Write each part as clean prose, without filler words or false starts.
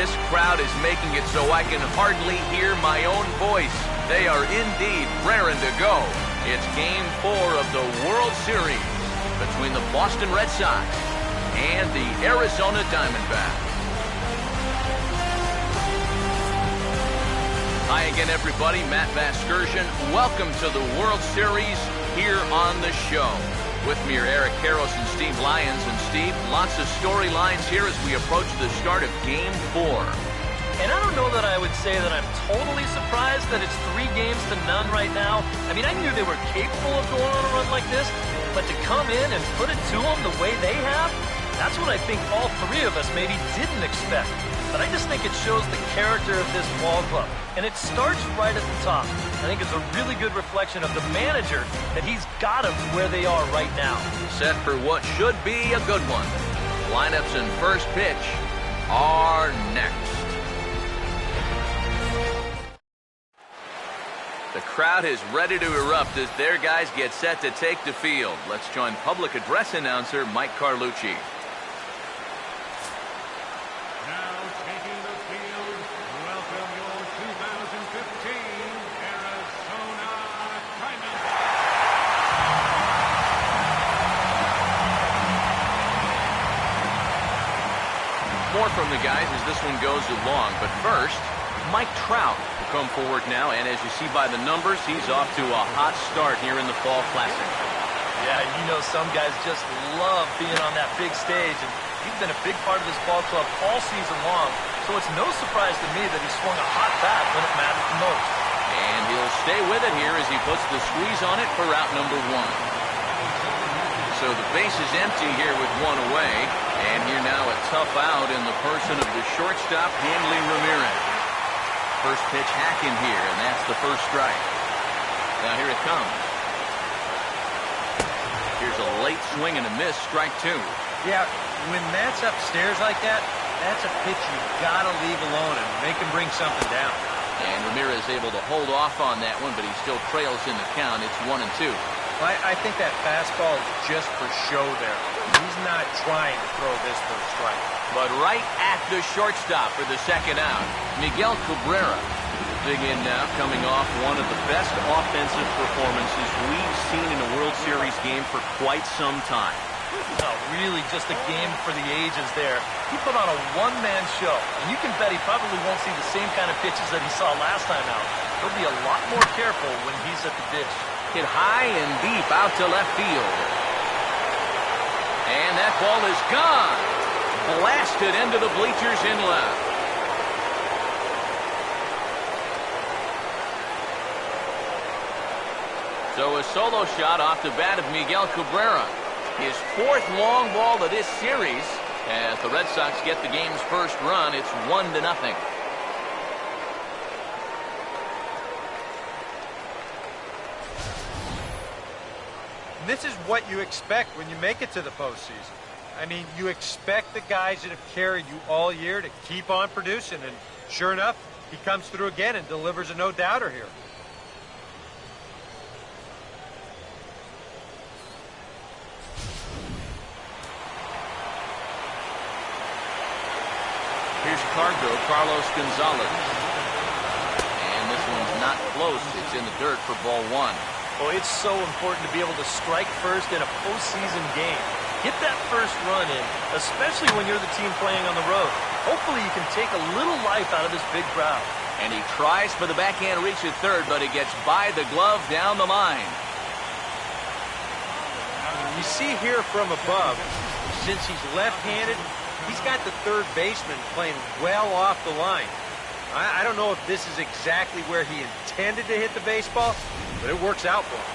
This crowd is making it so I can hardly hear my own voice. They are indeed raring to go. It's Game 4 of the World Series between the Boston Red Sox and the Arizona Diamondbacks. Hi again, everybody. Matt Vasgersian. Welcome to the World Series here on the show. With me are Eric Karros and Steve Lyons. And Steve, lots of storylines here as we approach the start of Game 4. And I don't know that I would say that I'm totally surprised that it's 3-0 right now. I mean, I knew they were capable of going on a run like this, but to come in and put it to them the way they have, that's what I think all three of us maybe didn't expect. But I just think it shows the character of this ball club. And it starts right at the top. I think it's a really good reflection of the manager that he's got them where they are right now. Set for what should be a good one. Lineups and first pitch are next. The crowd is ready to erupt as their guys get set to take the field. Let's join public address announcer Mike Carlucci. Now taking the field, welcome your 2015 Arizona Diamondbacks. More from the guys as this one goes along, but first, Mike Trout will come forward now, and as you see by the numbers, he's off to a hot start here in the Fall Classic. Yeah, you know some guys just love being on that big stage, and he's been a big part of this ball club all season long, so it's no surprise to me that he swung a hot bat when it mattered the most. And he'll stay with it here as he puts the squeeze on it for out number 1. So the base is empty here with one away, and here now a tough out in the person of the shortstop, Hanley Ramirez. First pitch hack in here, and that's the first strike. Now here it comes. Here's a late swing and a miss, strike 2. Yeah, when Matt's upstairs like that, that's a pitch you've got to leave alone and make him bring something down. And Ramirez able to hold off on that one, but he still trails in the count. It's 1-2. I think that fastball is just for show there. He's not trying to throw this for a strike. But right at the shortstop for the second out, Miguel Cabrera. Big in now, coming off one of the best offensive performances we've seen in a World Series game for quite some time. Oh, really just a game for the ages there. He put on a one-man show, and you can bet he probably won't see the same kind of pitches that he saw last time out. He'll be a lot more careful when he's at the dish. Hit high and deep out to left field. And that ball is gone. Blasted into the bleachers in left. So a solo shot off the bat of Miguel Cabrera. His 4th long ball of this series. As the Red Sox get the game's first run, it's 1-0. This is what you expect when you make it to the postseason. I mean, you expect the guys that have carried you all year to keep on producing, and sure enough, he comes through again and delivers a no-doubter here. Here's Carlos Gonzalez. And this one's not close. It's in the dirt for ball 1. Oh, it's so important to be able to strike first in a postseason game. Get that first run in, especially when you're the team playing on the road. Hopefully you can take a little life out of this big crowd. And he tries for the backhand reach at third, but it gets by the glove down the line. You see here from above, since he's left-handed, he's got the third baseman playing well off the line. I don't know if this is exactly where he intended to hit the baseball, but it works out for him.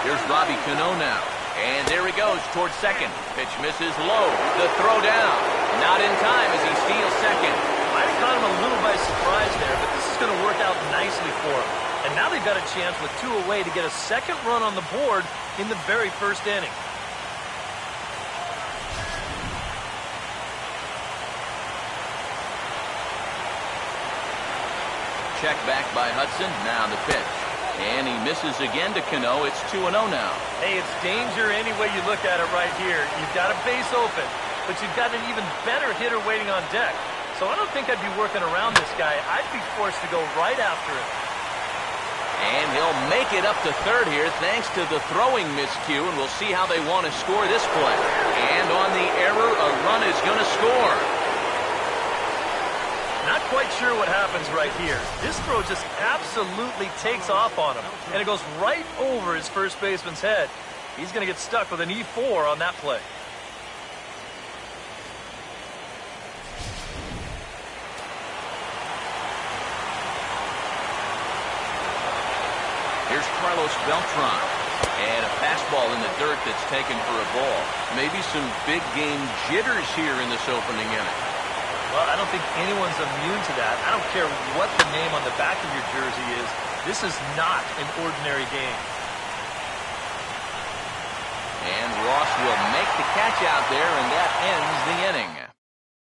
Here's Robbie Cano now. And there he goes towards second. Pitch misses low. The throw down. Not in time as he steals second. Might have caught him a little by surprise there, but this is going to work out nicely for him. And now they've got a chance with 2 away to get a second run on the board in the very first inning. Check back by Hudson. Now the pitch. And he misses again to Cano. It's 2-0 now. Hey, it's danger any way you look at it right here. You've got a base open, but you've got an even better hitter waiting on deck. So I don't think I'd be working around this guy. I'd be forced to go right after him. And he'll make it up to third here thanks to the throwing miscue, and we'll see how they want to score this play. And on the error, a run is going to score. Not quite sure what happens right here. This throw just absolutely takes off on him, and it goes right over his first baseman's head. He's going to get stuck with an E4 on that play. Here's Carlos Beltran. And a fastball in the dirt that's taken for a ball. Maybe some big game jitters here in this opening inning. Well, I don't think anyone's immune to that. I don't care what the name on the back of your jersey is. This is not an ordinary game. And Ross will make the catch out there, and that ends the inning.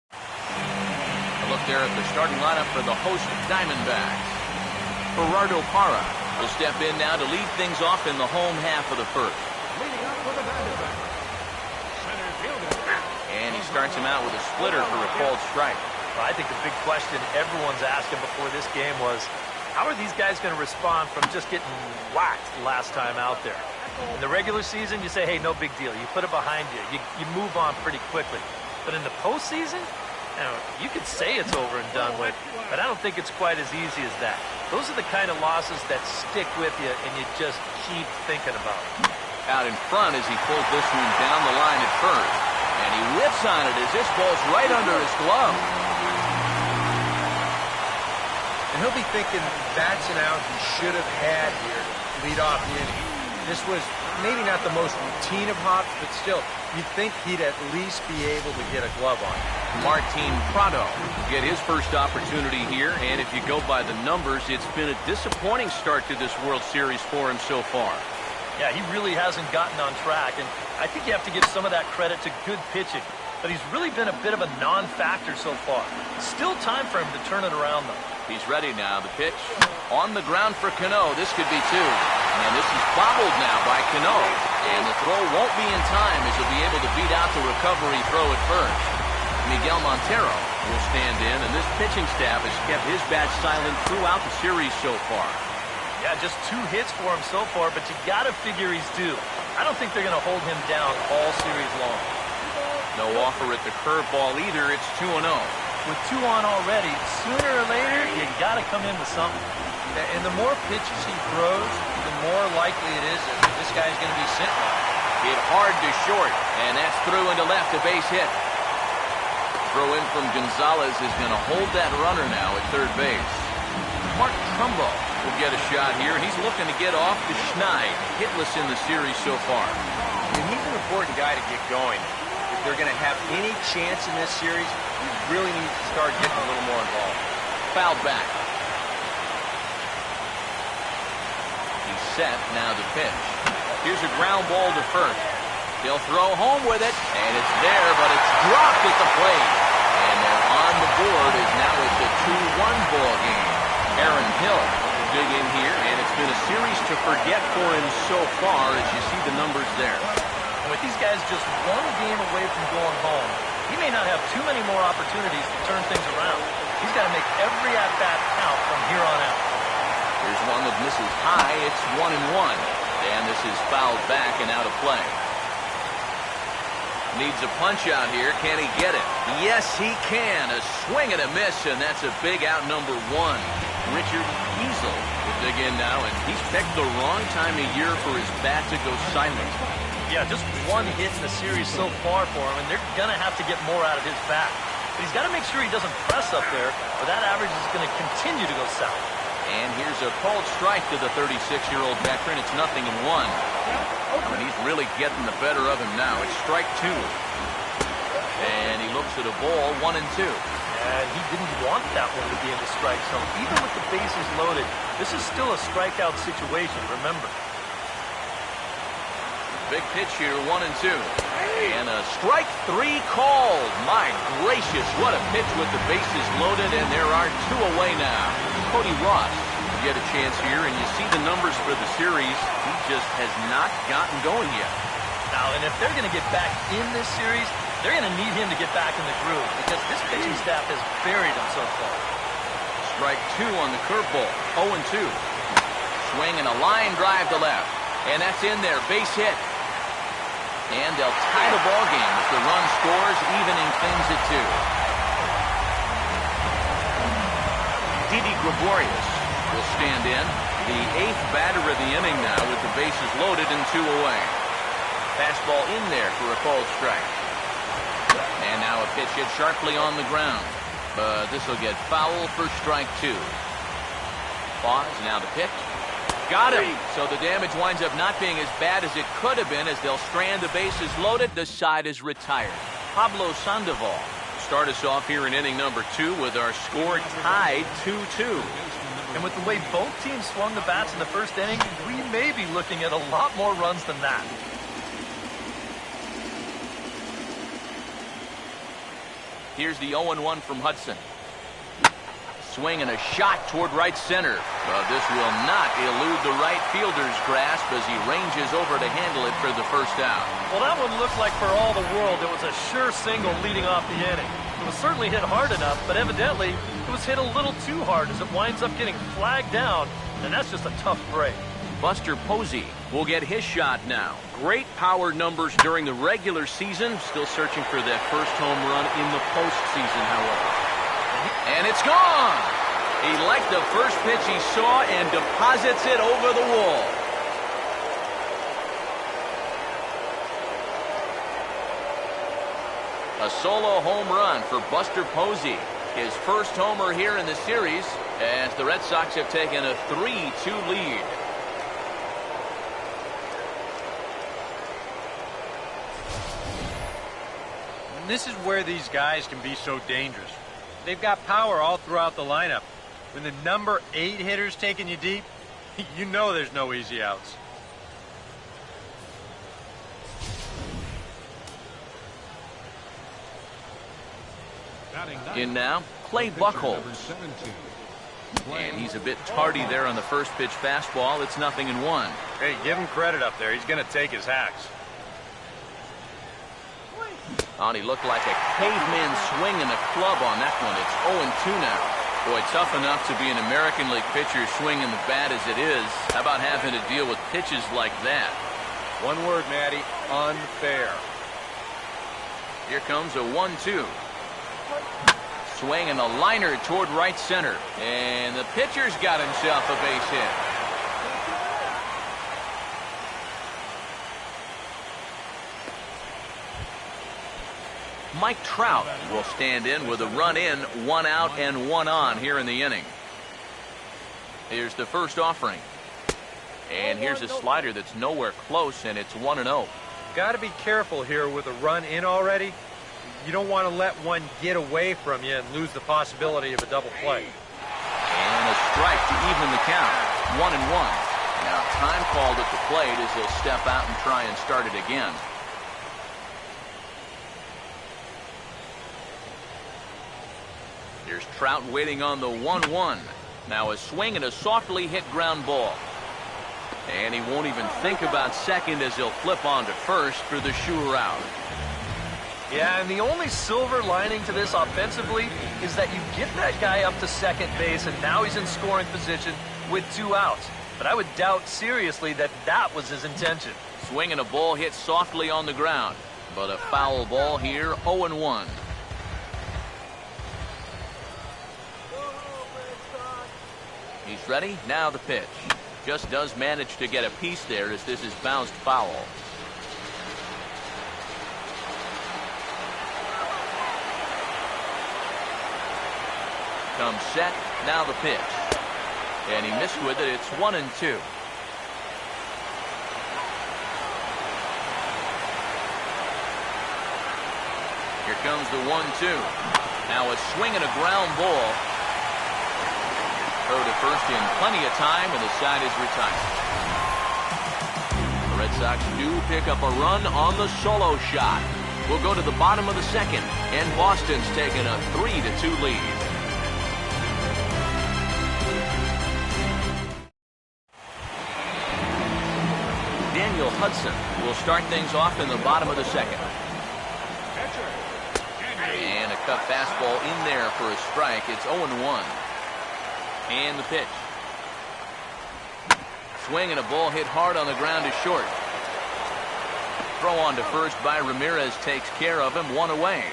A look there at the starting lineup for the host Diamondbacks. Gerardo Parra will step in now to lead things off in the home half of the first. Leading up for the Diamondbacks, center fielder. And he starts him out with a splitter for a called strike. Well, I think the big question everyone's asking before this game was, how are these guys going to respond from just getting whacked last time out there? In the regular season, you say, hey, no big deal. You put it behind you. You move on pretty quickly. But in the postseason, you could say it's over and done with, but I don't think it's quite as easy as that. Those are the kind of losses that stick with you, and you just keep thinking about it. Out in front as he pulls this one down the line at first. And he whips on it as this ball's right under his glove. And he'll be thinking that's an out he should have had here to lead off the inning. This was maybe not the most routine of hops, but still, you'd think he'd at least be able to get a glove on it. Martin Prado will get his first opportunity here, and if you go by the numbers, it's been a disappointing start to this World Series for him so far. Yeah, he really hasn't gotten on track, and I think you have to give some of that credit to good pitching. But he's really been a bit of a non-factor so far. Still time for him to turn it around, though. He's ready now. The pitch on the ground for Cano. This could be two. And this is bobbled now by Cano. And the throw won't be in time as he'll be able to beat out the recovery throw at first. Miguel Montero will stand in, and this pitching staff has kept his bat silent throughout the series so far. Yeah, just 2 hits for him so far, but you got to figure he's due. I don't think they're going to hold him down all series long. No offer at the curveball either. It's 2-0. With 2 on already, sooner or later, you got to come in with something. And the more pitches he throws, the more likely it is that this guy's going to be sent on. Hit hard to short, and that's through into left, a base hit. Throw in from Gonzalez is going to hold that runner now at third base. Mark Trumbo will get a shot here, and he's looking to get off to Schneid, hitless in the series so far. And he's an important guy to get going. If they're going to have any chance in this series, you really need to start getting a little more involved. Fouled back. He's set, now the pitch. Here's a ground ball to first. He'll throw home with it, and it's there, but it's dropped at the plate. And they're on the board as now it's a 2-1 ball game. Aaron Hill will dig in here, and it's been a series to forget for him so far as you see the numbers there. And with these guys just 1 game away from going home, he may not have too many more opportunities to turn things around. He's got to make every at-bat count from here on out. Here's one that misses high. It's 1-1. And this is fouled back and out of play. Needs a punch out here. Can he get it? Yes, he can. A swing and a miss, and that's a big out number 1. Richard Easel will dig in now, and he's picked the wrong time of year for his bat to go silent. Yeah, just 1 hit in the series so far for him, and they're going to have to get more out of his bat. But he's got to make sure he doesn't press up there, or that average is going to continue to go south. And here's a called strike to the 36-year-old veteran. It's 0-1. And he's really getting the better of him now. It's strike 2. And he looks at a ball, 1-2. And he didn't want that one to be in the strike zone. Even with the bases loaded, this is still a strikeout situation, remember. Big pitch here, 1-2. And a strike 3 called. My gracious, what a pitch with the bases loaded, and there are 2 away now. Cody Ross get a chance here, and you see the numbers for the series. He just has not gotten going yet. Now, and if they're going to get back in this series, they're going to need him to get back in the groove because this pitching staff has buried him so far. Strike 2 on the curveball. 0-2. Swing and a line drive to left. And that's in there. Base hit. And they'll tie the ball game as the run scores, evening things at 2. Didi Gregorius will stand in. The 8th batter of the inning now with the bases loaded and 2 away. Fastball in there for a called strike. And now a pitch hit sharply on the ground. But this will get foul for strike 2. Pause, now the pitch. Got him. So the damage winds up not being as bad as it could have been as they'll strand the bases loaded. The side is retired. Pablo Sandoval start us off here in inning number 2 with our score tied 2-2. And with the way both teams swung the bats in the first inning, we may be looking at a lot more runs than that. Here's the 0-1 from Hudson. Swing and a shot toward right center. But this will not elude the right fielder's grasp as he ranges over to handle it for the first out. Well, that one looked like for all the world it was a sure single leading off the inning. It was certainly hit hard enough, but evidently it was hit a little too hard as it winds up getting flagged down, and that's just a tough break. Buster Posey will get his shot now. Great power numbers during the regular season. Still searching for that first home run in the postseason, however. And it's gone! He liked the first pitch he saw and deposits it over the wall. A solo home run for Buster Posey. His first homer here in the series as the Red Sox have taken a 3-2 lead. And this is where these guys can be so dangerous. They've got power all throughout the lineup. When the number 8 hitter's taking you deep, you know there's no easy outs. In now, Clay Buchholz. And he's a bit tardy there on the first pitch fastball. It's 0-1. Hey, give him credit up there. He's going to take his hacks. He looked like a caveman swinging a club on that one. It's 0-2 now. Boy, tough enough to be an American League pitcher swinging the bat as it is. How about having to deal with pitches like that? One word, Matty. Unfair. Here comes a 1-2. Swing and a liner toward right center. And the pitcher's got himself a base hit. Mike Trout will stand in with a run in, 1 out and 1 on here in the inning. Here's the first offering. And here's a slider that's nowhere close, and it's 1-0. Got to be careful here with a run in already. You don't want to let one get away from you and lose the possibility of a double play. And a strike to even the count. 1-1. Now time called at the plate as he'll step out and try and start it again. Here's Trout waiting on the 1-1. Now a swing and a softly hit ground ball. And he won't even think about second as he'll flip on to first for the sure out. Yeah, and the only silver lining to this offensively is that you get that guy up to second base, and now he's in scoring position with 2 outs. But I would doubt seriously that that was his intention. Swing and a ball hit softly on the ground. But a foul ball here, 0-1. He's ready. Now the pitch. Just does manage to get a piece there as this is bounced foul. Comes set. Now the pitch. And he missed with it. It's 1-2. Here comes the 1-2. Now a swing and a ground ball. Throw to first in plenty of time, and the side is retired. The Red Sox do pick up a run on the solo shot. We'll go to the bottom of the second, and Boston's taken a 3-2 lead. Hudson will start things off in the bottom of the second. And a cut fastball in there for a strike. It's 0-1. And the pitch. Swing and a ball hit hard on the ground is short. Throw on to first by Ramirez takes care of him. 1 away.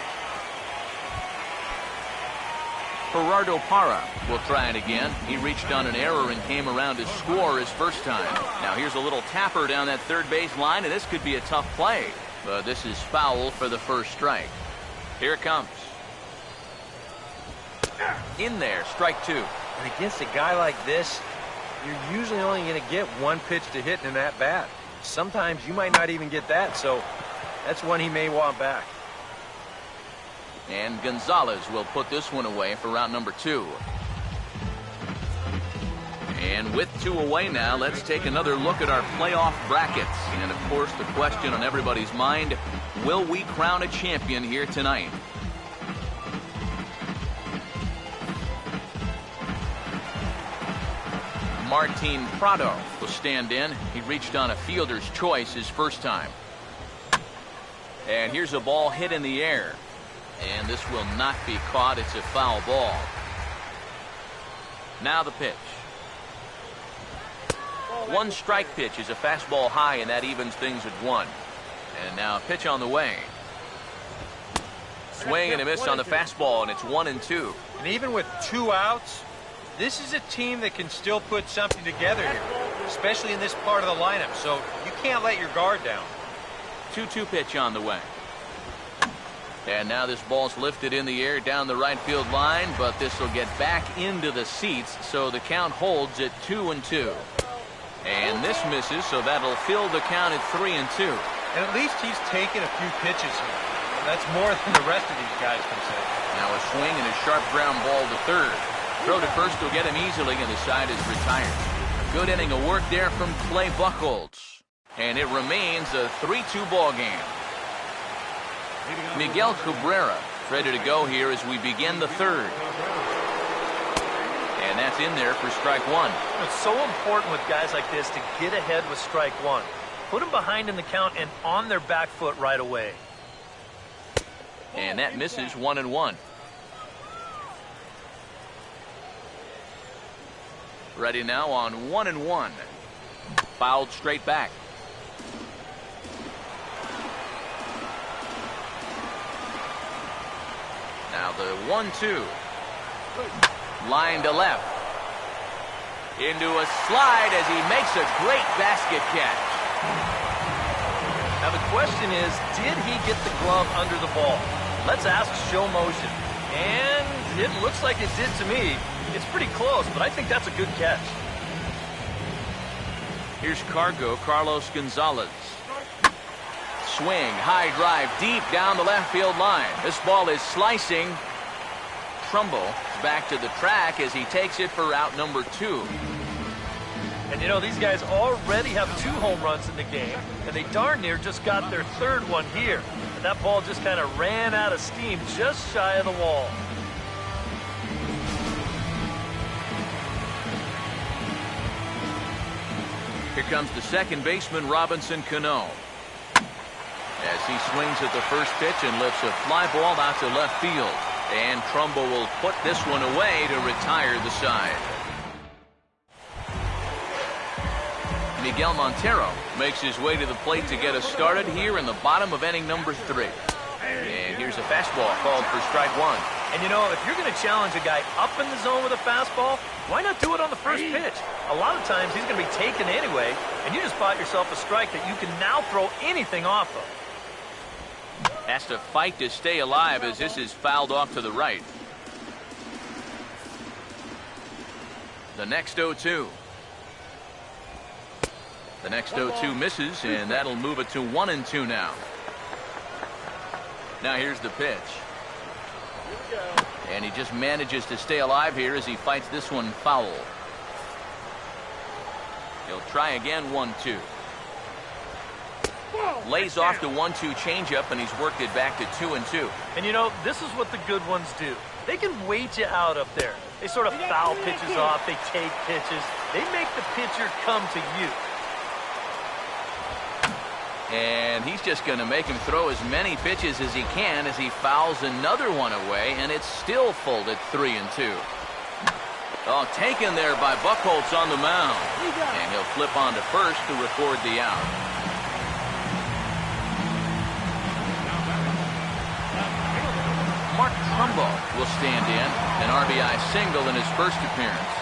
Gerardo Parra will try it again. He reached on an error and came around to score his first time. Now here's a little tapper down that third base line, and this could be a tough play. But this is foul for the first strike. Here it comes. In there, strike 2. And against a guy like this, you're usually only going to get one pitch to hit in that bat. Sometimes you might not even get that, so that's one he may want back. And Gonzalez will put this one away for round number 2. And with 2 away now, let's take another look at our playoff brackets. And of course, the question on everybody's mind, will we crown a champion here tonight? Martin Prado will stand in. He reached on a fielder's choice his first time. And here's a ball hit in the air. And this will not be caught. It's a foul ball. Now the pitch. 1 strike pitch is a fastball high, and that evens things at 1. And now a pitch on the way. Swing and a miss on the fastball, and it's 1-2. And even with 2 outs, this is a team that can still put something together here, especially in this part of the lineup, so you can't let your guard down. 2-2 pitch on the way. And now this ball's lifted in the air down the right field line, but this will get back into the seats, so the count holds at 2-2. And this misses, so that'll fill the count at 3-2. And at least he's taken a few pitches here. That's more than the rest of these guys can say. Now a swing and a sharp ground ball to third. Throw to first will get him easily, and the side is retired. A good inning of work there from Clay Buchholz. And it remains a 3-2 ball game. Miguel Cabrera ready to go here as we begin the third. And that's in there for strike 1. It's so important with guys like this to get ahead with strike 1. Put them behind in the count and on their back foot right away. And that misses 1-1. Ready now on 1-1. Fouled straight back. Now the 1-2. Line to left. Into a slide as he makes a great basket catch. Now the question is, did he get the glove under the ball? Let's ask show motion. And it looks like it did to me. It's pretty close, but I think that's a good catch. Here's Carlos Gonzalez. Swing, high drive, deep down the left field line. This ball is slicing. Trumbo back to the track as he takes it for out number 2. And you know, these guys already have 2 home runs in the game, and they darn near just got their 3rd one here. And that ball just kind of ran out of steam just shy of the wall. Here comes the second baseman, Robinson Cano. As he swings at the first pitch and lifts a fly ball out to left field. And Trumbo will put this one away to retire the side. Miguel Montero makes his way to the plate to get us started here in the bottom of inning number 3. And here's a fastball called for strike 1. And you know, if you're going to challenge a guy up in the zone with a fastball, why not do it on the first pitch? A lot of times he's going to be taken anyway, and you just bought yourself a strike that you can now throw anything off of. Has to fight to stay alive as this is fouled off to the right. The next 0-2. The next 0-2 misses, and that'll move it to 1-2 now. Now here's the pitch. And he just manages to stay alive here as he fights this one foul. He'll try again, 1-2. Lays off the 1-2 changeup, and he's worked it back to 2-2. And you know, this is what the good ones do. They can wait you out up there. They sort of foul pitches off. They take pitches. They make the pitcher come to you. And he's just going to make him throw as many pitches as he can as he fouls another one away, and it's still full at 3-2. Oh, taken there by Buchholz on the mound. And he'll flip on to first to record the out. Mark Trumbo will stand in, an RBI single in his first appearance.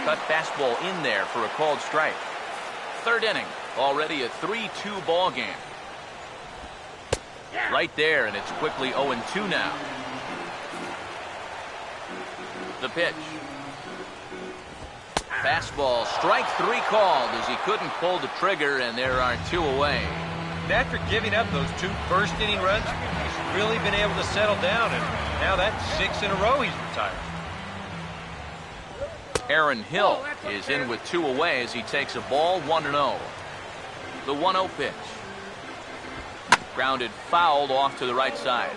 Cut fastball in there for a called strike. Third inning, already a 3-2 ball game. Right there, and it's quickly 0-2 now. The pitch. Fastball, strike 3 called as he couldn't pull the trigger, and there are 2 away. After giving up those 2 first-inning runs, he's really been able to settle down, and now that's 6 in a row he's retired. Aaron Hill is in with 2 away as he takes a ball 1-0. The 1-0 pitch. Grounded fouled off to the right side.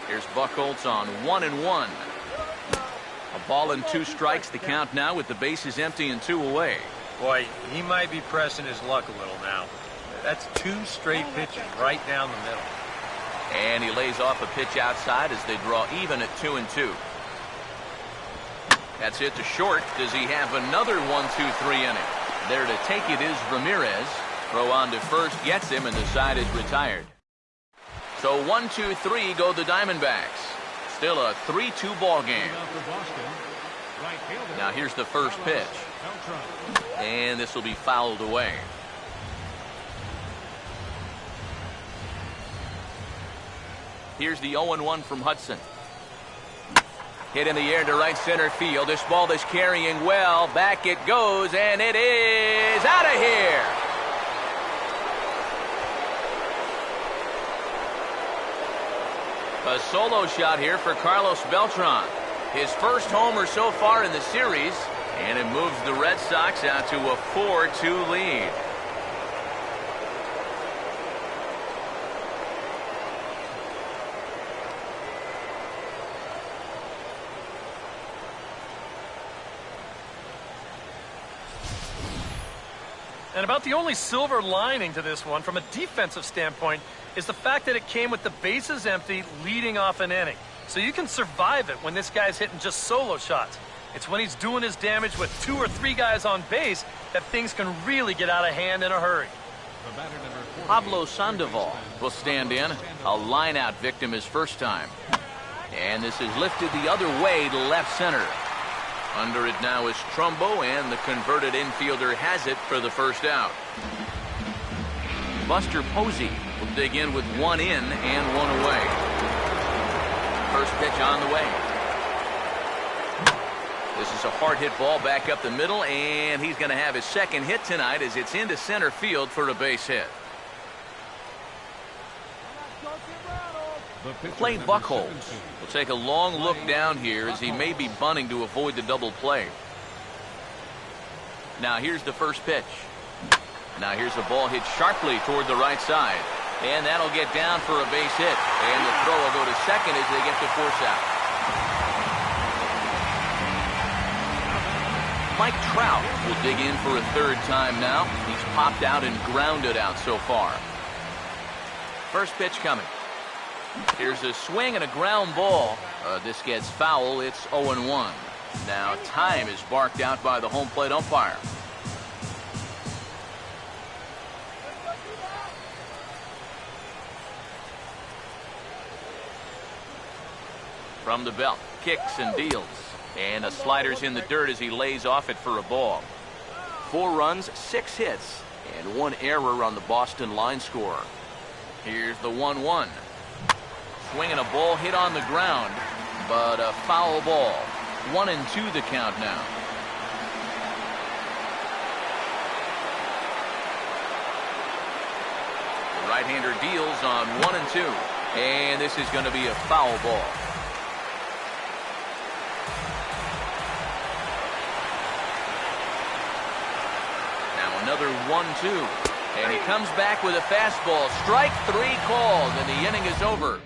Here's Buchholz on 1-1. A ball and 2 strikes, the count now with the bases empty and 2 away. Boy, he might be pressing his luck a little now. That's 2 straight pitches right down the middle. And he lays off a pitch outside as they draw even at 2-2. That's hit to short. Does he have another 1-2-3 inning? There to take it is Ramirez. Throw on to first, gets him, and the side is retired. So 1-2-3 go the Diamondbacks. Still a 3-2 ball game. Now here's the first pitch. And this will be fouled away. Here's the 0-1 from Hudson. Hit in the air to right center field. This ball is carrying well. Back it goes, and it is out of here. A solo shot here for Carlos Beltran. His first homer so far in the series, and it moves the Red Sox out to a 4-2 lead. And about the only silver lining to this one from a defensive standpoint is the fact that it came with the bases empty leading off an inning. So you can survive it when this guy's hitting just solo shots. It's when he's doing his damage with 2 or 3 guys on base that things can really get out of hand in a hurry. Pablo Sandoval will stand in, a line-out victim his first time. And this is lifted the other way to left center. Under it now is Trumbo, and the converted infielder has it for the first out. Buster Posey will dig in with 1 in and 1 away. First pitch on the way. This is a hard-hit ball back up the middle, and he's going to have his second hit tonight as it's into center field for a base hit. Clay Buchholz will take a long look down here as he may be bunting to avoid the double play. Now here's the first pitch. Now here's a ball hit sharply toward the right side. And that'll get down for a base hit. And the throw will go to second as they get the force out. Mike Trout will dig in for a 3rd time now. He's popped out and grounded out so far. First pitch coming. Here's a swing and a ground ball. This gets foul. It's 0-1. Now time is barked out by the home plate umpire. From the belt, kicks and deals. And a slider's in the dirt as he lays off it for a ball. 4 runs, 6 hits, and 1 error on the Boston line score. Here's the 1-1. Swinging a ball hit on the ground, but a foul ball. 1-2 the count now. The right-hander deals on 1-2, and this is going to be a foul ball. Now another 1-2, and he comes back with a fastball. Strike 3 called, and the inning is over.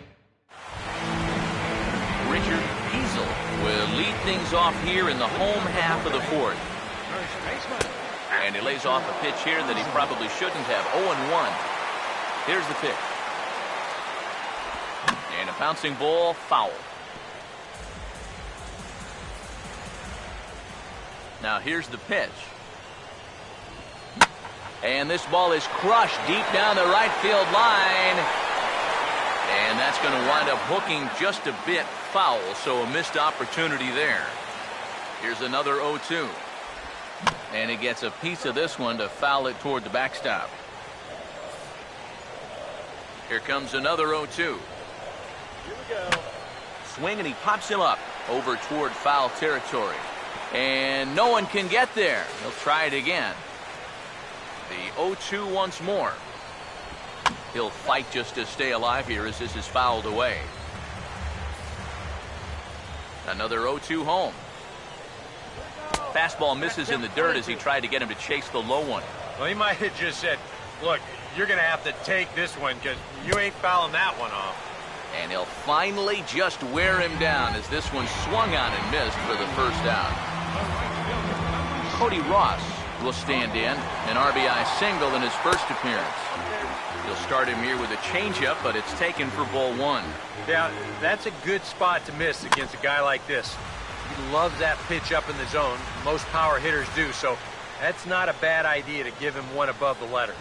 Richard Diesel will lead lead things off here in the home half of the fourth. And he lays off a pitch here that he probably shouldn't have. 0-1. Here's the pitch. And a bouncing ball, foul. Now here's the pitch. And this ball is crushed deep down the right field line. And that's going to wind up hooking just a bit foul, so a missed opportunity there. Here's another 0-2. And he gets a piece of this one to foul it toward the backstop. Here comes another 0-2. Here we go. Swing, and he pops him up over toward foul territory. And no one can get there. He'll try it again. The 0-2 once more. He'll fight just to stay alive here as this is fouled away. Another 0-2 home. Fastball misses in the dirt as he tried to get him to chase the low one. Well, he might have just said, look, you're going to have to take this one because you ain't fouling that one off. And he'll finally just wear him down as this one swung on and missed for the first out. Cody Ross will stand in, an RBI single in his first appearance. He'll start him here with a changeup, but it's taken for ball one. Yeah, that's a good spot to miss against a guy like this. He loves that pitch up in the zone. Most power hitters do, so that's not a bad idea to give him one above the letters.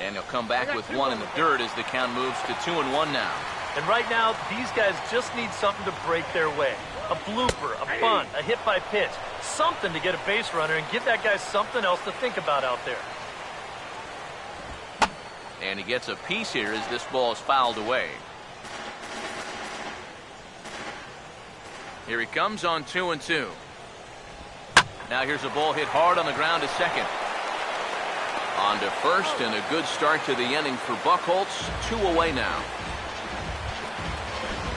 And he'll come back with one in the dirt as the count moves to 2-1 now. And right now, these guys just need something to break their way. A blooper, a bunt, a hit by pitch. Something to get a base runner and give that guy something else to think about out there. And he gets a piece here as this ball is fouled away. Here he comes on 2-2. Now here's a ball hit hard on the ground to second. On to first, and a good start to the inning for Buchholz. 2 away now.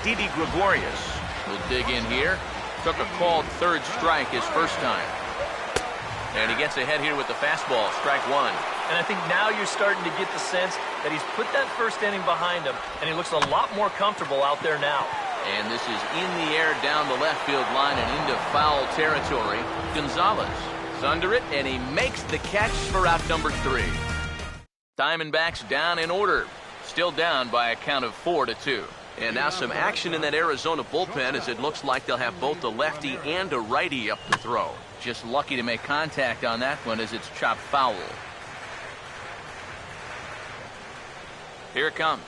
Didi Gregorius will dig in here. Took a called third strike his first time. And he gets ahead here with the fastball, strike one. And I think now you're starting to get the sense that he's put that first inning behind him, and he looks a lot more comfortable out there now. And this is in the air down the left field line and into foul territory. Gonzalez is under it, and he makes the catch for out number 3. Diamondbacks down in order. Still down by a count of 4-2. And now some action in that Arizona bullpen as it looks like they'll have both a lefty and a righty up to throw. Just lucky to make contact on that one as it's chopped foul. Here it comes.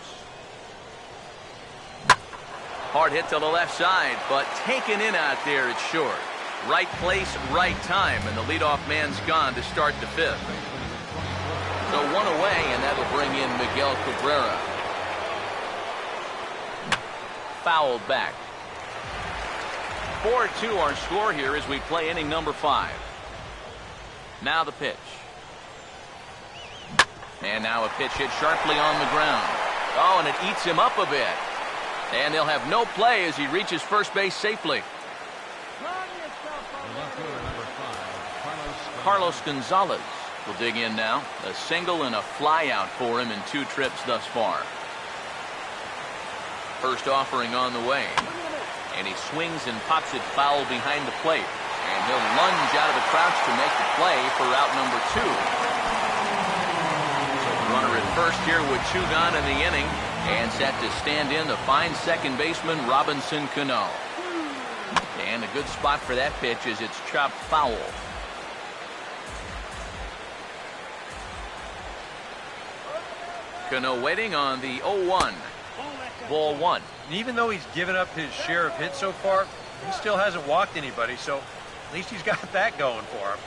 Hard hit to the left side, but taken in out there, it's short. Right place, right time, and the leadoff man's gone to start the 5th. So 1 away, and that'll bring in Miguel Cabrera. Fouled back. 4-2 our score here as we play inning number 5. Now the pitch. And now a pitch hit sharply on the ground. Oh, and it eats him up a bit. And they'll have no play as he reaches first base safely. Carlos Gonzalez will dig in now. A single and a fly out for him in 2 trips thus far. First offering on the way. And he swings and pops it foul behind the plate. And he'll lunge out of the crouch to make the play for out number 2. So the runner at first here with 2 gone in the inning. And set to stand in the fine second baseman Robinson Cano. And a good spot for that pitch as it's chopped foul. Cano waiting on the 0-1. Ball 1. Even though he's given up his share of hits so far, he still hasn't walked anybody, so at least he's got that going for him.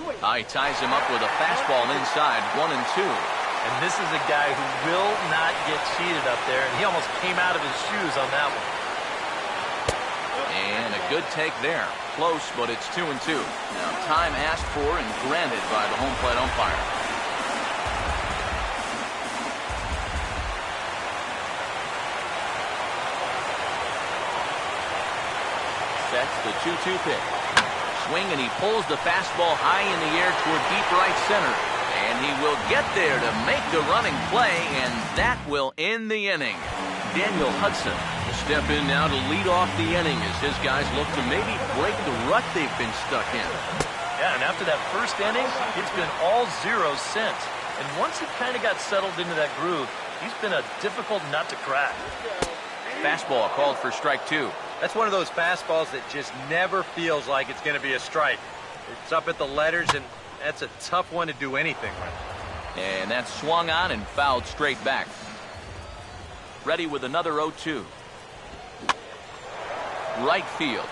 He ties him up with a fastball inside, 1-2. And this is a guy who will not get cheated up there, and he almost came out of his shoes on that one. And a good take there. Close, but it's 2-2. Now time asked for and granted by the home plate umpire. Sets the 2-2 pitch. Swing, and he pulls the fastball high in the air toward deep right center. And he will get there to make the running play, and that will end the inning. Daniel Hudson will step in now to lead off the inning as his guys look to maybe break the rut they've been stuck in. Yeah, and after that first inning, it's been all zeros since. And once he kind of got settled into that groove, he's been a difficult nut to crack. Fastball called for strike 2. That's one of those fastballs that just never feels like it's going to be a strike. It's up at the letters, and that's a tough one to do anything with. And that's swung on and fouled straight back. Ready with another 0-2. Right field.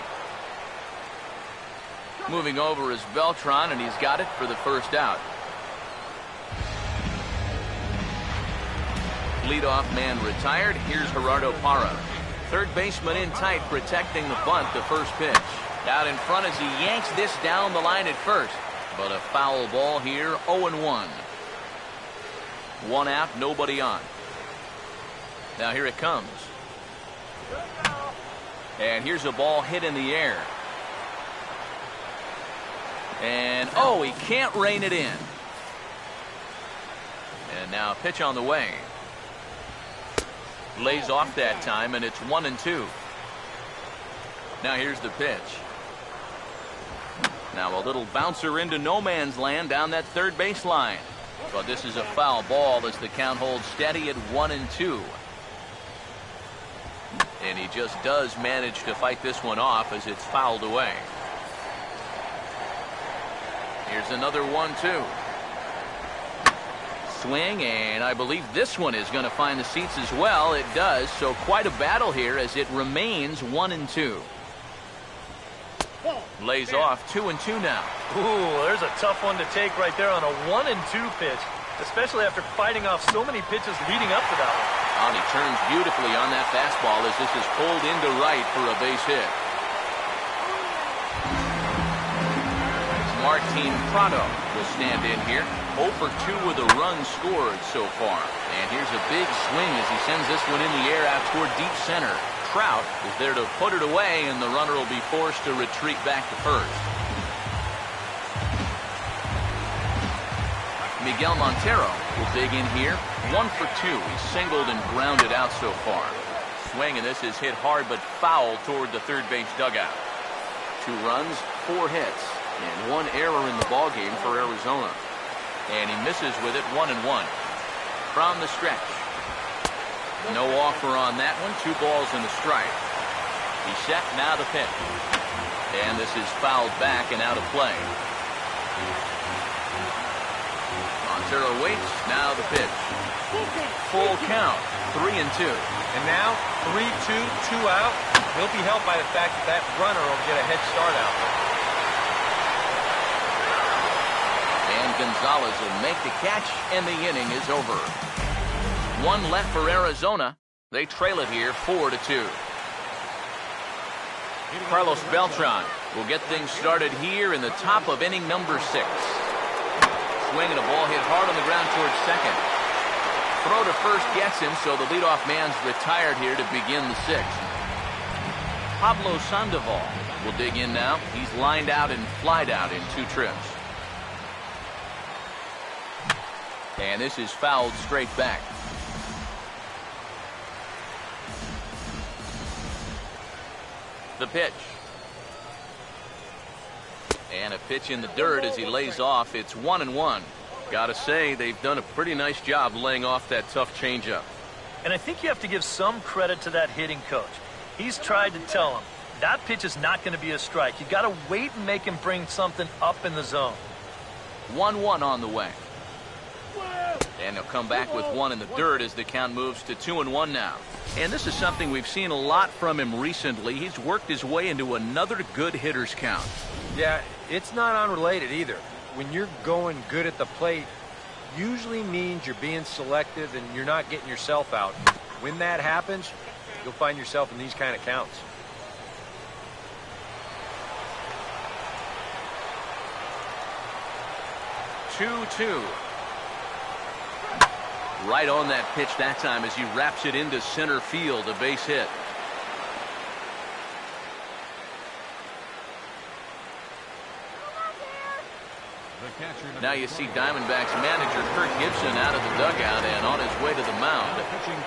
Moving over is Beltran, and he's got it for the first out. Leadoff man retired. Here's Gerardo Parra. Third baseman in tight, protecting the bunt, the first pitch. Out in front as he yanks this down the line at first. But a foul ball here, 0-1. One out, nobody on. Now here it comes. And here's a ball hit in the air. And, oh, he can't rein it in. And now a pitch on the way. Lays off that time, and it's 1-2. Now here's the pitch. Now a little bouncer into no man's land down that third baseline. But this is a foul ball as the count holds steady at 1-2. And he just does manage to fight this one off as it's fouled away. Here's another 1-2. Swing, and I believe this one is going to find the seats as well. It does, so quite a battle here as it remains 1-2. Lays off 2-2 now. Ooh, there's a tough one to take right there on a 1-2 pitch, especially after fighting off so many pitches leading up to that one. And he turns beautifully on that fastball as this is pulled into right for a base hit. Martin Prado will stand in here. 0 for 2 with a run scored so far. And here's a big swing as he sends this one in the air out toward deep center. Trout is there to put it away, and the runner will be forced to retreat back to first. Miguel Montero will dig in here. 1 for 2. He's singled and grounded out so far. Swing, and this is hit hard but foul toward the third base dugout. 2 runs, 4 hits, and 1 error in the ballgame for Arizona. And he misses with it 1-1. From the stretch. No offer on that one. 2 balls and a strike. He's set, now the pitch. And this is fouled back and out of play. Montero waits, now the pitch. Full count, 3-2. And now 3-2, 2 out. He'll be helped by the fact that that runner will get a head start out there. And Gonzalez will make the catch, and the inning is over. 1 left for Arizona. They trail it here 4-2. Carlos Beltran will get things started here in the top of inning number 6. Swing and a ball hit hard on the ground towards second. Throw to first gets him, so the leadoff man's retired here to begin the 6th. Pablo Sandoval will dig in now. He's lined out and flied out in 2 trips. And this is fouled straight back. The pitch. And a pitch in the dirt as he lays off. It's 1-1. Gotta say, they've done a pretty nice job laying off that tough changeup. And I think you have to give some credit to that hitting coach. He's tried to tell him, that pitch is not going to be a strike. You got to wait and make him bring something up in the zone. 1-1 on the way. And they'll come back with 1 in the dirt as the count moves to 2-1 now. And this is something we've seen a lot from him recently. He's worked his way into another good hitter's count. Yeah, it's not unrelated either. When you're going good at the plate, usually means you're being selective and you're not getting yourself out. When that happens, you'll find yourself in these kind of counts. Two. Right on that pitch that time as he wraps it into center field, a base hit. Now you see Diamondbacks manager Kurt Gibson out of the dugout and on his way to the mound.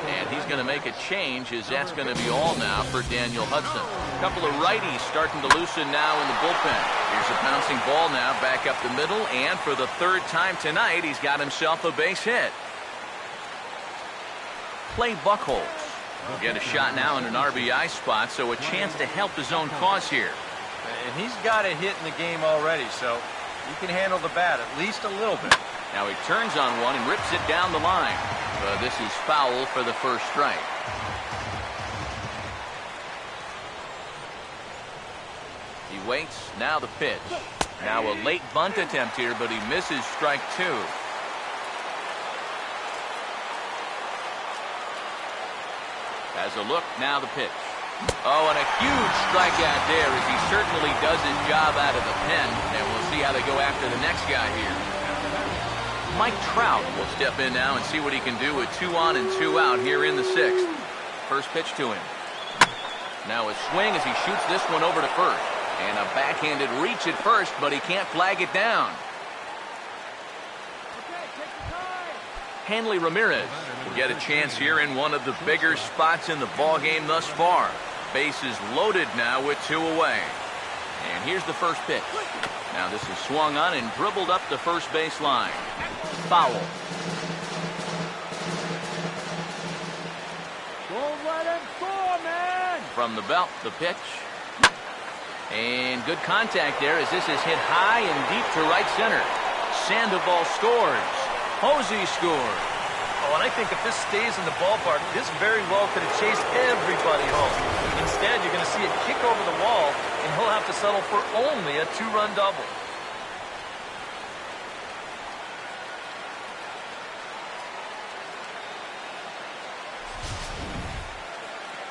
And he's going to make a change as that's going to be all now for Daniel Hudson. A couple of righties starting to loosen now in the bullpen. Here's a bouncing ball now back up the middle, and for the third time tonight, he's got himself a base hit. Clay Buchholz will get a shot now in an RBI spot, so a chance to help his own cause here. And he's got a hit in the game already, so he can handle the bat at least a little bit. Now he turns on one and rips it down the line. But this is foul for the first strike. He waits. Now the pitch. Now a late bunt attempt here, but he misses strike two. Has a look. Now the pitch. Oh, and a huge strikeout there as he certainly does his job out of the pen. And we'll see how they go after the next guy here. Mike Trout will step in now and see what he can do with 2 on and 2 out here in the 6th. First pitch to him. Now a swing as he shoots this one over to first. And a backhanded reach at first, but he can't flag it down. Hanley Ramirez will get a chance here in one of the bigger spots in the ballgame thus far. Bases loaded now with 2 away. And here's the first pitch. Now this is swung on and dribbled up the first base line. Foul. Don't let him score, man! From the belt, the pitch. And good contact there as this is hit high and deep to right center. Sandoval scores. Posey scores. Oh, and I think if this stays in the ballpark, this very well could have chased everybody home. Instead, you're going to see it kick over the wall, and he'll have to settle for only a 2-run double.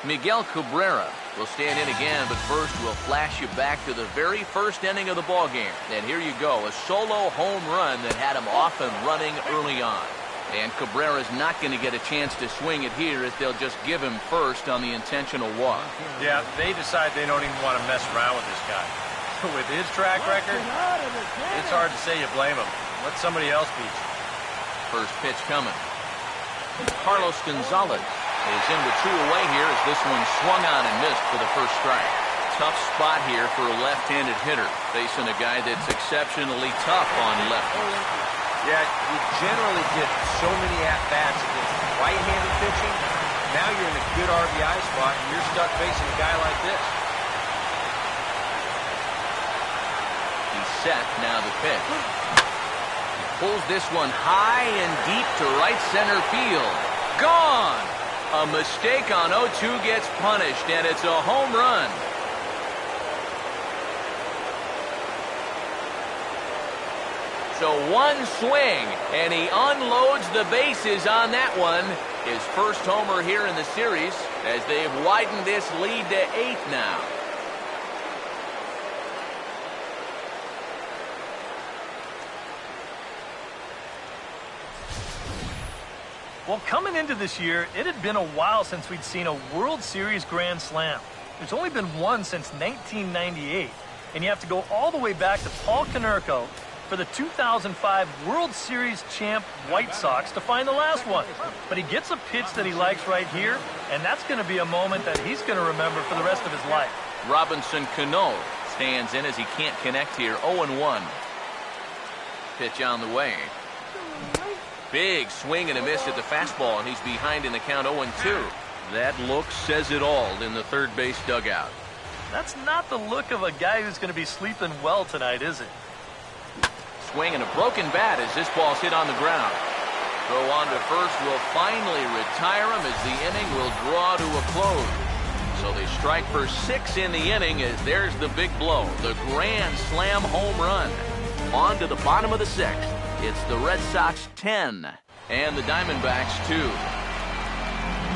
Miguel Cabrera will stand in again, but first we'll flash you back to the very first inning of the ballgame. And here you go, a solo home run that had him off and running early on. And Cabrera's not going to get a chance to swing it here as they'll just give him first on the intentional walk. Yeah, they decide they don't even want to mess around with this guy. With his track record, it's hard to say you blame him. Let somebody else beat you. First pitch coming. Carlos Gonzalez is in with 2 away here as this one swung on and missed for the first strike. Tough spot here for a left-handed hitter, facing a guy that's exceptionally tough on lefties. Yeah, you generally get so many at-bats against right-handed pitching. Now you're in a good RBI spot, and you're stuck facing a guy like this. He's set, now the pitch. He pulls this one high and deep to right center field. Gone! A mistake on 0-2 gets punished, and it's a home run. So one swing, and he unloads the bases on that one. His first homer here in the series as they've widened this lead to 8 now. Well, coming into this year, it had been a while since we'd seen a World Series Grand Slam. There's only been one since 1998, and you have to go all the way back to Paul Konerko for the 2005 World Series champ White Sox to find the last one. But he gets a pitch that he likes right here, and that's going to be a moment that he's going to remember for the rest of his life. Robinson Cano stands in as he can't connect here. 0-1. Pitch on the way. Big swing and a miss at the fastball, and he's behind in the count 0-2. That look says it all in the third base dugout. That's not the look of a guy who's going to be sleeping well tonight, is it? Swing and a broken bat as this ball's hit on the ground. Throw on to first will finally retire him as the inning will draw to a close. So they strike for 6 in the inning as there's the big blow, the grand slam home run. On to the bottom of the 6th. It's the Red Sox 10 and the Diamondbacks 2.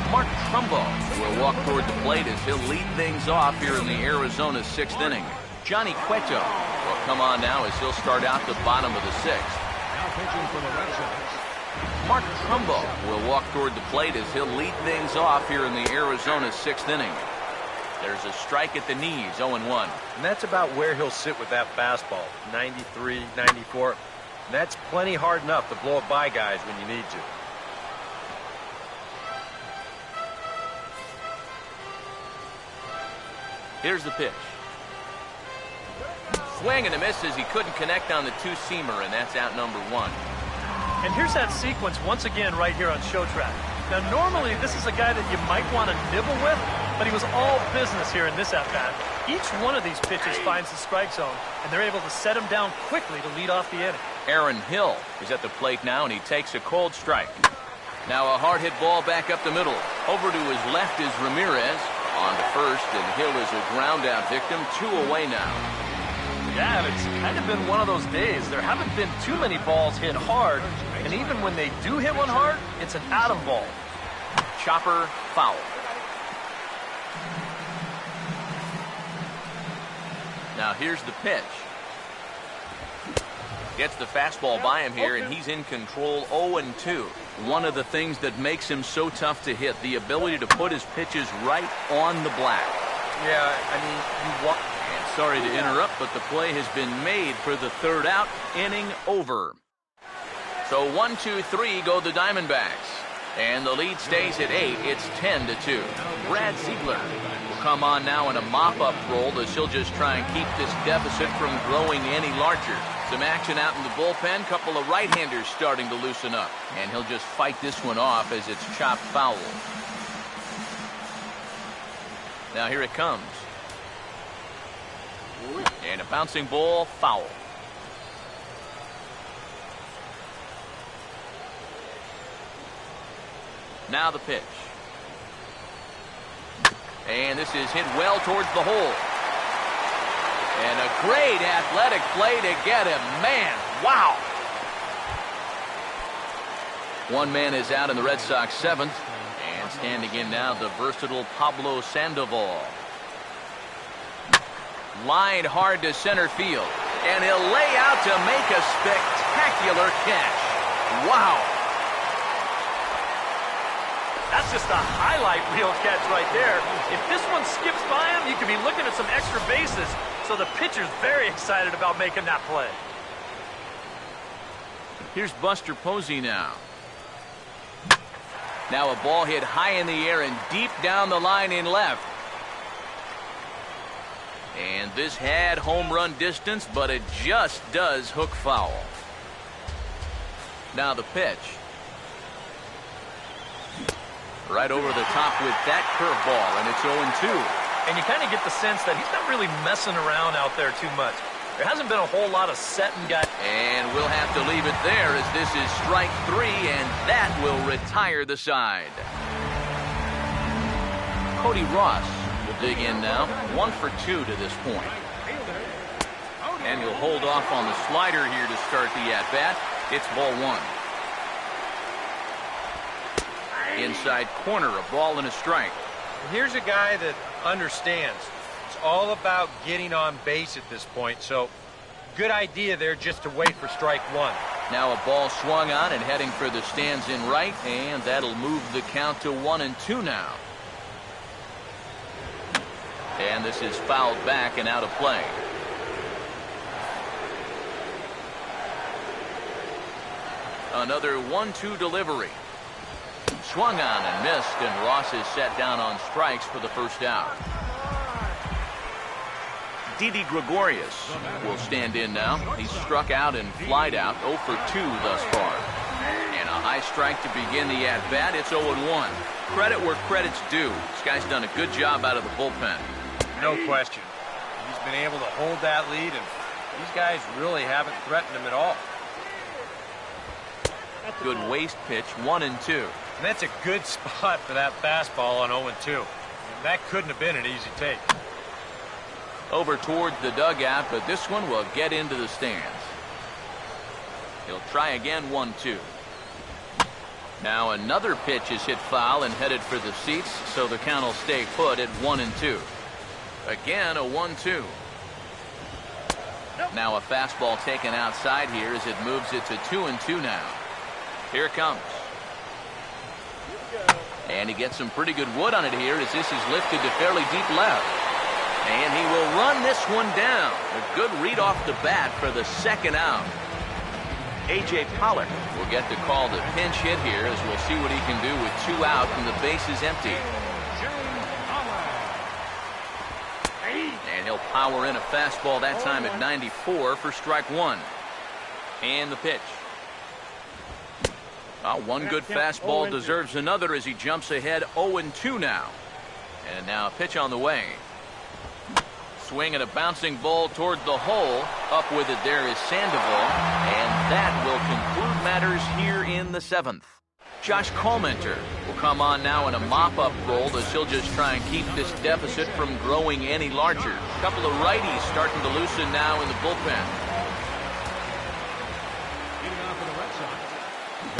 Mark Trumbo will walk toward the plate as he'll lead things off here in the Arizona 6th inning. Johnny Cueto will come on now as he'll start out the bottom of the 6th. Now pitching for the Red Sox. Mark Trumbo will walk toward the plate as he'll lead things off here in the Arizona 6th inning. There's a strike at the knees, 0-1. And that's about where he'll sit with that fastball, 93, 94. And that's plenty hard enough to blow it by guys when you need to. Here's the pitch. Swing and a miss as he couldn't connect on the two-seamer, and that's out number one. And here's that sequence once again right here on Show Track. Now, normally this is a guy that you might want to nibble with, but he was all business here in this at-bat. Each one of these pitches finds the strike zone, and they're able to set him down quickly to lead off the inning. Aaron Hill is at the plate now, and he takes a cold strike. Now a hard hit ball back up the middle. Over to his left is Ramirez. On to first, and Hill is a ground-out victim. 2 away now. Yeah, and it's kind of been one of those days. There haven't been too many balls hit hard, and even when they do hit one hard, it's an atom ball. Chopper foul. Now here's the pitch. Gets the fastball by him here, and he's in control 0-2. One of the things that makes him so tough to hit, the ability to put his pitches right on the black. Yeah, I mean, And sorry to interrupt, but the play has been made for the third out. Inning over. So 1-2-3 go the Diamondbacks. And the lead stays at 8. It's 10-2. Brad Ziegler will come on now in a mop-up role as he'll just try and keep this deficit from growing any larger. Some action out in the bullpen. Couple of right-handers starting to loosen up. And he'll just fight this one off as it's chopped foul. Now here it comes. And a bouncing ball, foul. Now the pitch. And this is hit well towards the hole. And a great athletic play to get him. Man, wow. One man is out in the Red Sox 7th. And standing in now, the versatile Pablo Sandoval. Lined hard to center field. And he'll lay out to make a spectacular catch. Wow. That's just a highlight reel catch right there. If this one skips by him, you could be looking at some extra bases. So the pitcher's very excited about making that play. Here's Buster Posey now. Now a ball hit high in the air and deep down the line in left. And this had home run distance, but it just does hook foul. Now the pitch. Right over the top with that curveball, and it's 0-2. And you kind of get the sense that he's not really messing around out there too much. There hasn't been a whole lot of set and gut. And we'll have to leave it there as this is strike 3, and that will retire the side. Cody Ross will dig in now. 1 for 2 to this point. And he'll hold off on the slider here to start the at-bat. It's ball 1. Inside corner, a ball and a strike. here's a guy that understands. It's all about getting on base at this point, so good idea there just to wait for strike 1. Now a ball swung on and heading for the stands in right, and that'll move the count to 1-2 now. And this is fouled back and out of play. Another 1-2 delivery. Swung on and missed, and Ross is set down on strikes for the first out. Didi Gregorius will stand in now. He's struck out and flied out, 0 for 2 thus far. And a high strike to begin the at-bat. It's 0-1. Credit where credit's due. This guy's done a good job out of the bullpen. No question. He's been able to hold that lead, and these guys really haven't threatened him at all. Good waist pitch, 1-2. And that's a good spot for that fastball on 0-2. That couldn't have been an easy take. Over towards the dugout, but this one will get into the stands. He'll try again, 1-2. Now another pitch is hit foul and headed for the seats, so the count will stay put at 1-2. Again, a 1-2. Now a fastball taken outside here as it moves it to 2-2 now. Here it comes. And he gets some pretty good wood on it here as this is lifted to fairly deep left. And he will run this one down. A good read off the bat for the second out. A.J. Pollard will get the call to pinch hit here, as we'll see what he can do with 2 out and the base is empty. And he'll power in a fastball that time at 94 for strike 1. And the pitch. One good fastball deserves another as he jumps ahead 0-2 now. And now a pitch on the way. Swing and a bouncing ball toward the hole. Up with it there is Sandoval. And that will conclude matters here in the 7th. Josh Collmenter will come on now in a mop-up role as he'll just try and keep this deficit from growing any larger. A couple of righties starting to loosen now in the bullpen.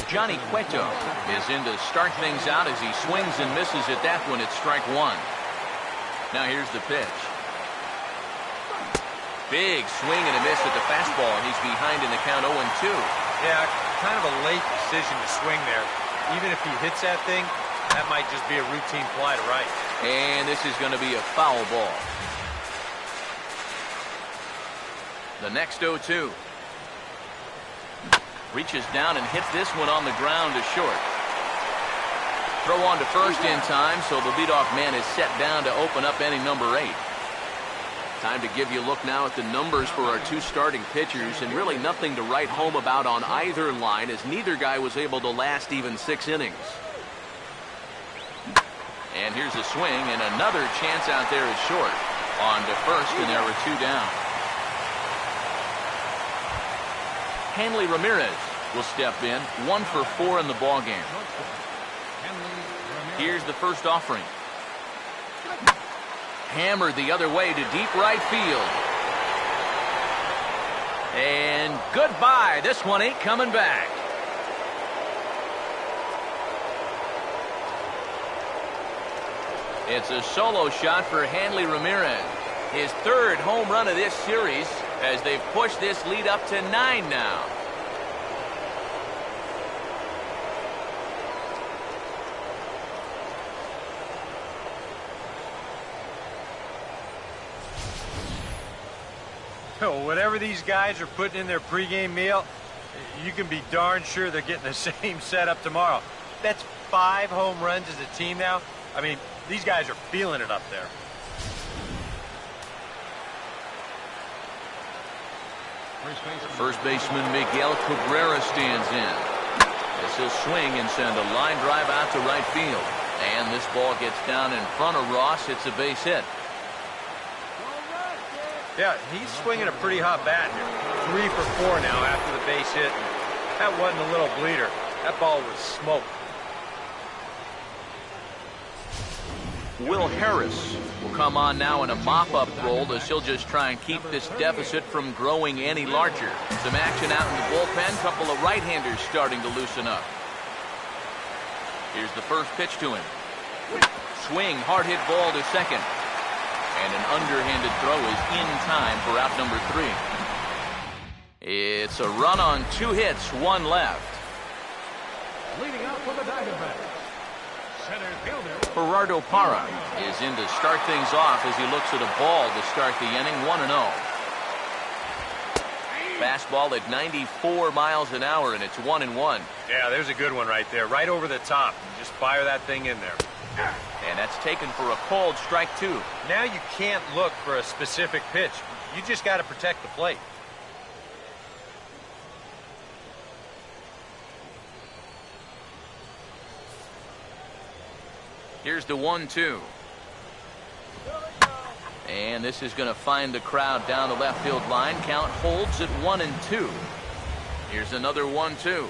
Johnny Cueto is in to start things out as he swings and misses at that one at strike 1. Now here's the pitch. Big swing and a miss at the fastball, and he's behind in the count 0-2. Yeah, kind of a late decision to swing there. Even if he hits that thing, that might just be a routine fly to right. And this is going to be a foul ball. The next 0-2. Reaches down and hits this one on the ground to short. Throw on to first in time, so the leadoff man is set down to open up inning number 8. Time to give you a look now at the numbers for our 2 starting pitchers, and really nothing to write home about on either line, as neither guy was able to last even 6 innings. And here's a swing, and another chance out there is short. On to first, and there are 2 down. Hanley Ramirez will step in, 1 for 4 in the ballgame. Here's the first offering. Hammered the other way to deep right field. And goodbye. This one ain't coming back. It's a solo shot for Hanley Ramirez. His 3rd home run of this series, as they've pushed this lead up to 9 now. Whatever these guys are putting in their pregame meal, you can be darn sure they're getting the same setup tomorrow. That's 5 home runs as a team now. I mean, these guys are feeling it up there. First baseman Miguel Cabrera stands in. As he'll swing and send a line drive out to right field. And this ball gets down in front of Ross. It's a base hit. Yeah, he's swinging a pretty hot bat here. 3 for 4 now after the base hit. That wasn't a little bleeder. That ball was smoke. Will Harris will come on now in a mop-up role as he'll just try and keep this deficit from growing any larger. Some action out in the bullpen. Couple of right-handers starting to loosen up. Here's the first pitch to him. Swing, hard hit ball to second. And an underhanded throw is in time for out number 3. It's a run on 2 hits, 1 left. Leading up for the DiamondBacks, center fielder Gerardo Parra is in to start things off as he looks at a ball to start the inning, 1-0. Fastball at 94 miles an hour, and it's 1-1. Yeah, there's a good one right there, right over the top. Just fire that thing in there. And that's taken for a called strike 2. Now you can't look for a specific pitch. You just got to protect the plate. Here's the 1-2. And this is going to find the crowd down the left field line. Count holds at 1-2. Here's another 1-2.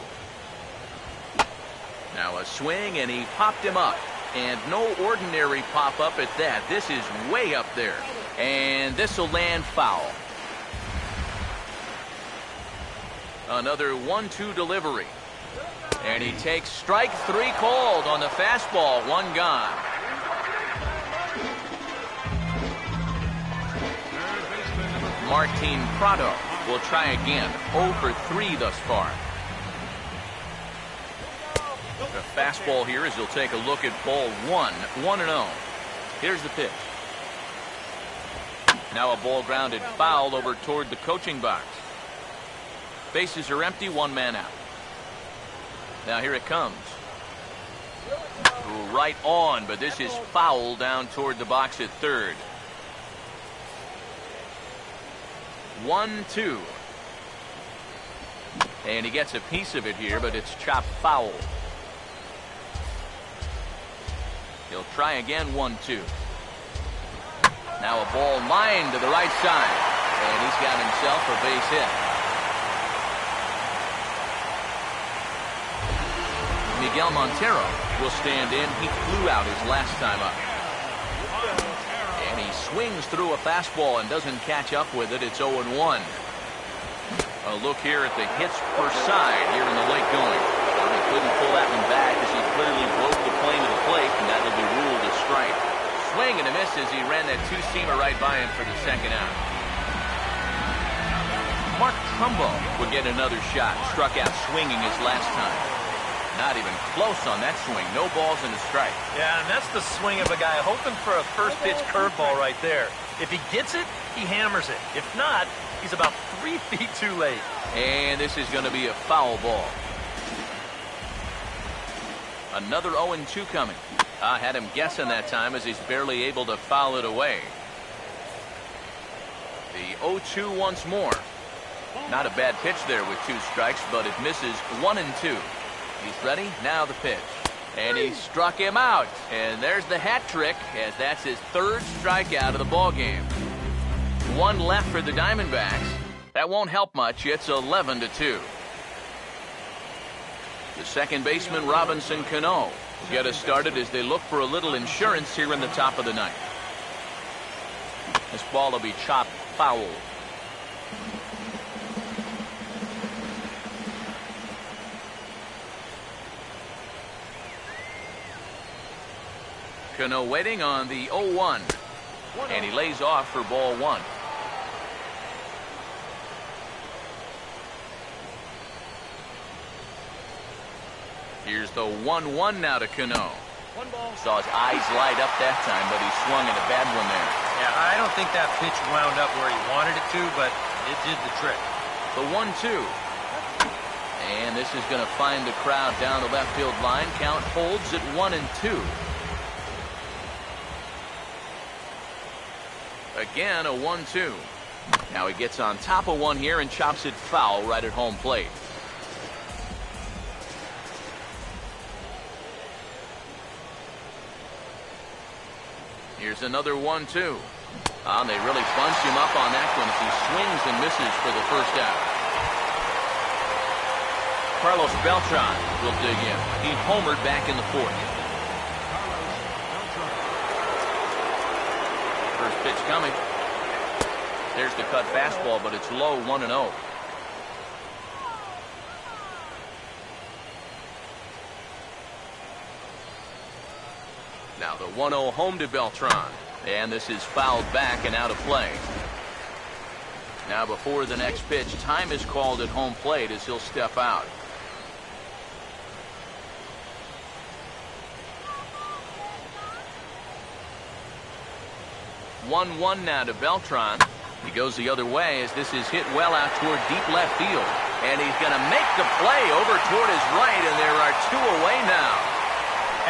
Now a swing, and he popped him up. And no ordinary pop-up at that. This is way up there. And this will land foul. Another 1-2 delivery. And he takes strike 3 called on the fastball. 1 gone. Martin Prado will try again. 0 for 3 thus far. The fastball here as he'll take a look at ball 1. 1-0. Here's the pitch. Now a ball grounded foul over toward the coaching box. Bases are empty, one man out. Now here it comes. Right on, but this is foul down toward the box at third. 1-2. And he gets a piece of it here, but it's chopped foul. He'll try again, 1-2. Now a ball lined to the right side, and he's got himself a base hit. Miguel Montero will stand in. He flew out his last time up. And he swings through a fastball and doesn't catch up with it. It's 0-1. A look here at the hits per side here in the late going. Well, he couldn't pull that one back as he clearly broke the plane to the plate, and that will be ruled a strike. Swing and a miss as he ran that two-seamer right by him for the second out. Mark Trumbo would get another shot. Struck out swinging his last time. Not even close on that swing. No balls and a strike. Yeah, and that's the swing of a guy hoping for a first pitch curveball right there. If he gets it, he hammers it. If not, he's about 3 feet too late. And this is going to be a foul ball. Another 0-2 coming. I had him guessing that time as he's barely able to foul it away. The 0-2 once more. Not a bad pitch there with 2 strikes, but it misses 1-2. He's ready. Now the pitch. And he struck him out. And there's the hat trick, as that's his 3rd strikeout of the ball game. 1 left for the Diamondbacks. That won't help much. It's 11-2. The second baseman, Robinson Cano, will get us started as they look for a little insurance here in the top of the ninth. This ball will be chopped foul. Cano waiting on the 0-1. And he lays off for ball 1. Here's the 1-1 now to Cano. Saw his eyes light up that time, but he swung at a bad one there. Yeah, I don't think that pitch wound up where he wanted it to, but it did the trick. The 1-2. And this is going to find the crowd down the left field line. Count holds at 1-2. Again, a 1-2. Now he gets on top of one here and chops it foul right at home plate. Here's another 1-2. And they really bunch him up on that one as he swings and misses for the first out. Carlos Beltran will dig in. He homered back in the 4th. First pitch coming. There's the cut fastball, but it's low, 1-0. Now the 1-0 home to Beltran. And this is fouled back and out of play. Now before the next pitch, time is called at home plate as he'll step out. One now to Beltran. He goes the other way as this is hit well out toward deep left field. And he's going to make the play over toward his right, and there are 2 away now.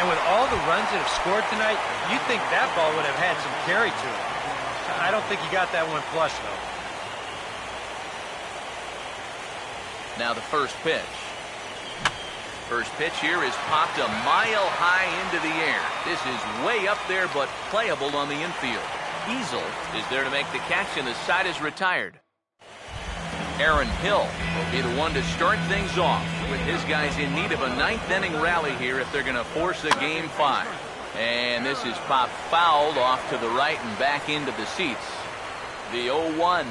And with all the runs that have scored tonight, you'd think that ball would have had some carry to it. I don't think he got that one flush, though. Now the first pitch. First pitch here is popped a mile high into the air. This is way up there, but playable on the infield. Easel is there to make the catch, and the side is retired. Aaron Hill will be the one to start things off with his guys in need of a 9th inning rally here if they're going to force a game 5. And this is popped fouled off to the right and back into the seats. The 0-1.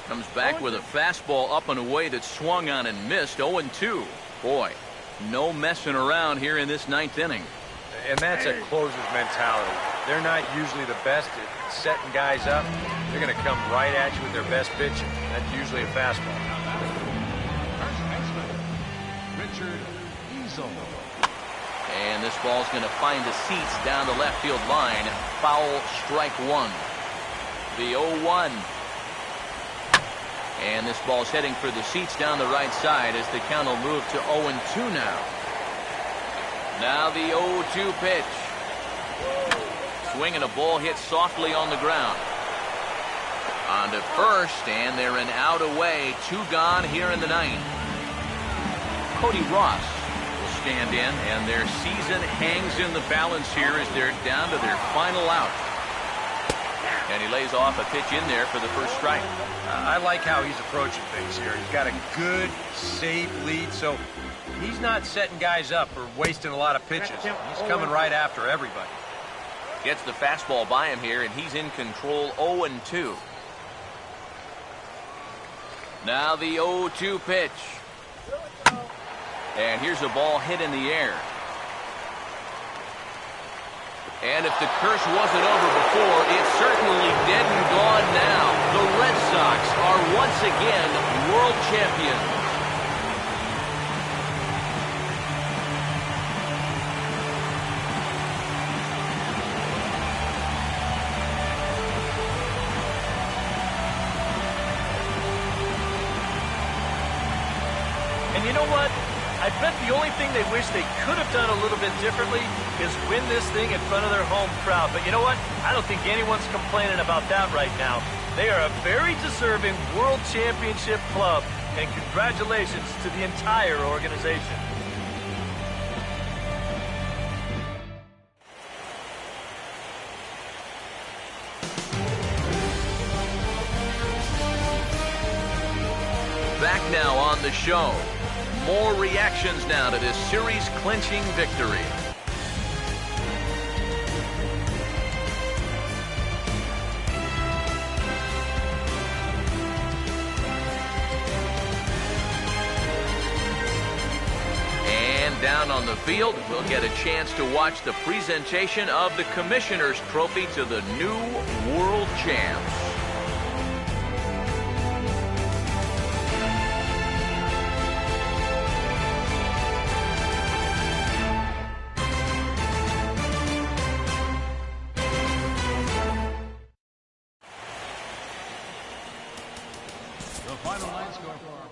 Comes back with a fastball up and away that swung on and missed. 0-2. Boy, no messing around here in this 9th inning. And that's a closer's mentality. They're not usually the best at setting guys up. They're going to come right at you with their best pitch. That's usually a fastball. First baseman, Richard Easel. And this ball's going to find the seats down the left field line. Foul, strike 1. The 0-1. And this ball's heading for the seats down the right side as the count will move to 0-2 now. Now the 0-2 pitch. Swing and a ball hit softly on the ground. On to first, and they're an out away. 2 gone here in the ninth. Cody Ross will stand in, and their season hangs in the balance here as they're down to their final out. And he lays off a pitch in there for the first strike. I like how he's approaching things here. He's got a good, safe lead, so he's not setting guys up or wasting a lot of pitches. He's coming right after everybody. Gets the fastball by him here, and he's in control. 0-2. Now the 0-2 pitch. And here's a ball hit in the air. And if the curse wasn't over before, it's certainly dead and gone now. The Red Sox are once again world champions. And you know what? I bet the only thing they wish they could have done a little bit differently is win this thing in front of their home crowd. But you know what? I don't think anyone's complaining about that right now. They are a very deserving World Championship club, and congratulations to the entire organization. Back now on the show. More reactions now to this series-clinching victory. And down on the field, we'll get a chance to watch the presentation of the Commissioner's Trophy to the new world champs. The final line score for our